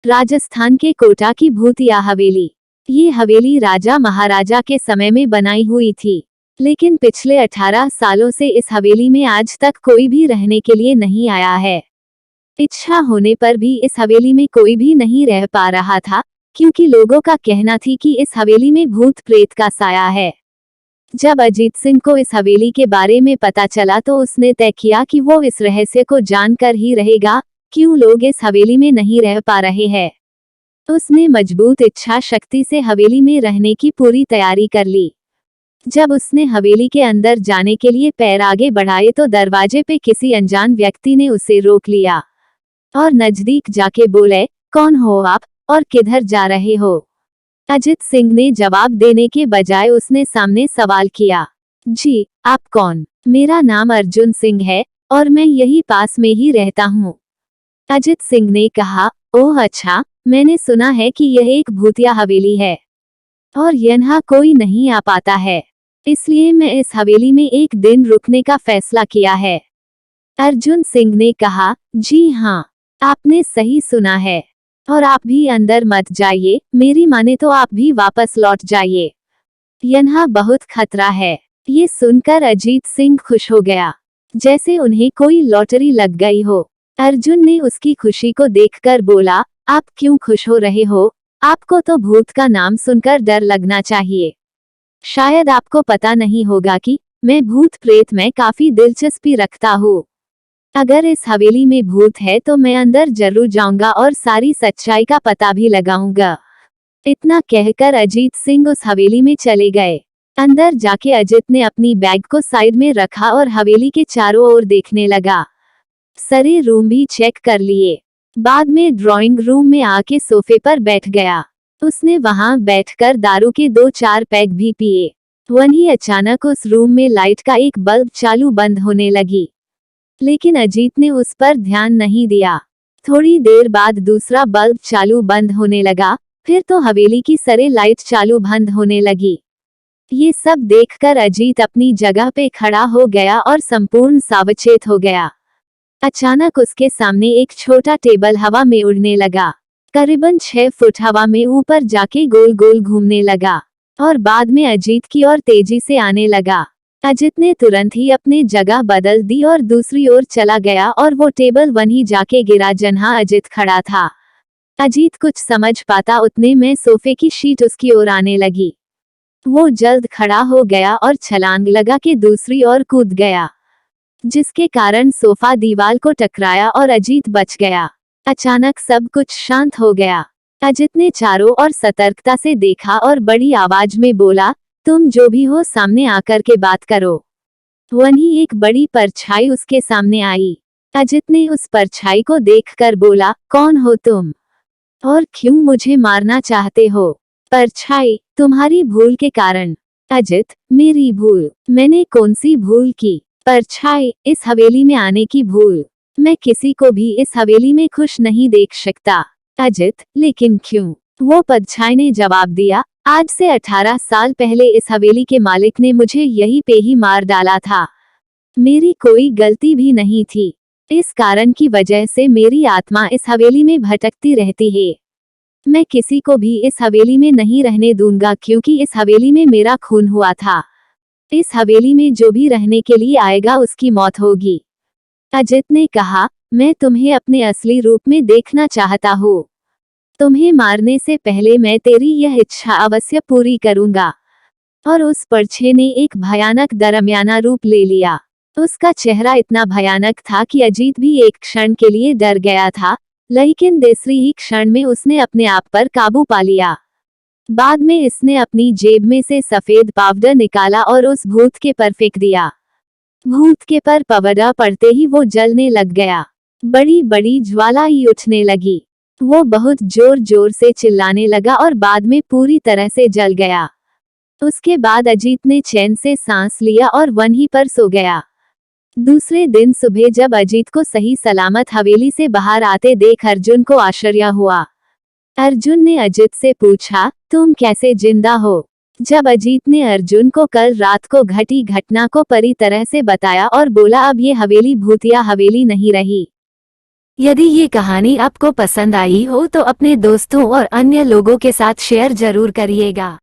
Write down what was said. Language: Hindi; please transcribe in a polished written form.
राजस्थान के कोटा की भूतिया हवेली। ये हवेली राजा महाराजा के समय में बनाई हुई थी, लेकिन पिछले 18 सालों से इस हवेली में आज तक कोई भी रहने के लिए नहीं आया है। इच्छा होने पर भी इस हवेली में कोई भी नहीं रह पा रहा था, क्योंकि लोगों का कहना थी कि इस हवेली में भूत प्रेत का साया है। जब अजीत सिंह को इस हवेली के बारे में पता चला तो उसने तय किया कि वो इस रहस्य को जानकर ही रहेगा, क्यों लोग इस हवेली में नहीं रह पा रहे हैं। उसने मजबूत इच्छा शक्ति से हवेली में रहने की पूरी तैयारी कर ली। जब उसने हवेली के अंदर जाने के लिए पैर आगे बढ़ाए तो दरवाजे पे किसी अनजान व्यक्ति ने उसे रोक लिया और नजदीक जाके बोले, कौन हो आप और किधर जा रहे हो? अजित सिंह ने जवाब देने के बजाय उसने सामने सवाल किया, जी आप कौन? मेरा नाम अर्जुन सिंह है और मैं यही पास में ही रहता हूँ। अजित सिंह ने कहा, ओह अच्छा, मैंने सुना है कि यह एक भूतिया हवेली है और यहाँ कोई नहीं आ पाता है, इसलिए मैं इस हवेली में एक दिन रुकने का फैसला किया है। अर्जुन सिंह ने कहा, जी हाँ, आपने सही सुना है और आप भी अंदर मत जाइए, मेरी माने तो आप भी वापस लौट जाइए, यहाँ बहुत खतरा है। ये सुनकर अजीत सिंह खुश हो गया, जैसे उन्हें कोई लॉटरी लग गई हो। अर्जुन ने उसकी खुशी को देखकर बोला, आप क्यों खुश हो रहे हो? आपको तो भूत का नाम सुनकर डर लगना चाहिए। शायद आपको पता नहीं होगा कि मैं भूत प्रेत में काफी दिलचस्पी रखता हूँ। अगर इस हवेली में भूत है तो मैं अंदर जरूर जाऊंगा और सारी सच्चाई का पता भी लगाऊंगा। इतना कहकर अजीत सिंह उस हवेली में चले गए। अंदर जाके अजित ने अपनी बैग को साइड में रखा और हवेली के चारों ओर देखने लगा। सारे रूम भी चेक कर लिए। बाद में ड्राइंग रूम में आके सोफे पर बैठ गया। उसने वहां बैठकर दारू के 2-4 पैग भी पिए। वहीं अचानक उस रूम में लाइट का एक बल्ब चालू बंद होने लगी, लेकिन अजीत ने उस पर ध्यान नहीं दिया। थोड़ी देर बाद दूसरा बल्ब चालू बंद होने लगा, फिर तो हवेली की सारे लाइट चालू बंद होने लगी। ये सब देखकर अजीत अपनी जगह पे खड़ा हो गया और संपूर्ण सावचेत हो गया। अचानक उसके सामने एक छोटा टेबल हवा में उड़ने लगा। करीबन 6 फुट हवा में ऊपर जाके गोल गोल घूमने लगा और बाद में अजीत की ओर तेजी से आने लगा। अजित ने तुरंत ही अपनी जगह बदल दी और दूसरी ओर चला गया और वो टेबल वहीं जाके गिरा जहाँ अजित खड़ा था। अजीत कुछ समझ पाता उतने में सोफे की शीट उसकी ओर आने लगी। वो जल्द खड़ा हो गया और छलांग लगा के दूसरी ओर कूद गया, जिसके कारण सोफा दीवार को टकराया और अजीत बच गया। अचानक सब कुछ शांत हो गया। अजित ने चारों ओर सतर्कता से देखा और बड़ी आवाज में बोला, तुम जो भी हो सामने आकर के बात करो। वहीं एक बड़ी परछाई उसके सामने आई। अजित ने उस परछाई को देखकर बोला, कौन हो तुम और क्यों मुझे मारना चाहते हो? परछाई, तुम्हारी भूल के कारण। अजित, मेरी भूल? मैंने कौन सी भूल की? परछाई, इस हवेली में आने की भूल। मैं किसी को भी इस हवेली में खुश नहीं देख सकता। अजित, लेकिन क्यों? वो परछाई ने जवाब दिया, आज से 18 साल पहले इस हवेली के मालिक ने मुझे यहीं पे ही मार डाला था। मेरी कोई गलती भी नहीं थी। इस कारण की वजह से मेरी आत्मा इस हवेली में भटकती रहती है। मैं किसी को भी इस हवेली में नहीं रहने दूंगा, क्योंकि इस हवेली में मेरा खून हुआ था। इस हवेली में जो भी रहने के लिए आएगा उसकी मौत होगी। अजित ने कहा, मैं तुम्हें अपने असली रूप में देखना चाहता हूँ। तुम्हें मारने से पहले मैं तेरी यह इच्छा अवश्य पूरी करूंगा। और उस परछाई ने एक भयानक दरमियाना रूप ले लिया। उसका चेहरा इतना भयानक था कि अजीत भी एक क्षण के लिए डर गया था, लेकिन दूसरी ही क्षण में उसने अपने आप पर काबू पा लिया। बाद में इसने अपनी जेब में से सफेद पाउडर निकाला और उस भूत के पर फेंक दिया। भूत के पर पाउडर पड़ते ही वो जलने लग गया। बड़ी बड़ी ज्वाला ही उठने लगी। वो बहुत जोर जोर से चिल्लाने लगा और बाद में पूरी तरह से जल गया। उसके बाद अजीत ने चैन से सांस लिया और वहीं पर सो गया। दूसरे दिन सुबह जब अजीत को सही सलामत हवेली से बाहर आते देख अर्जुन को आश्चर्य हुआ। अर्जुन ने अजीत से पूछा, तुम कैसे जिंदा हो? जब अजीत ने अर्जुन को कल रात को घटी घटना को पूरी तरह से बताया और बोला, अब ये हवेली भूतिया हवेली नहीं रही, यदि ये कहानी आपको पसंद आई हो तो अपने दोस्तों और अन्य लोगों के साथ शेयर जरूर करिएगा।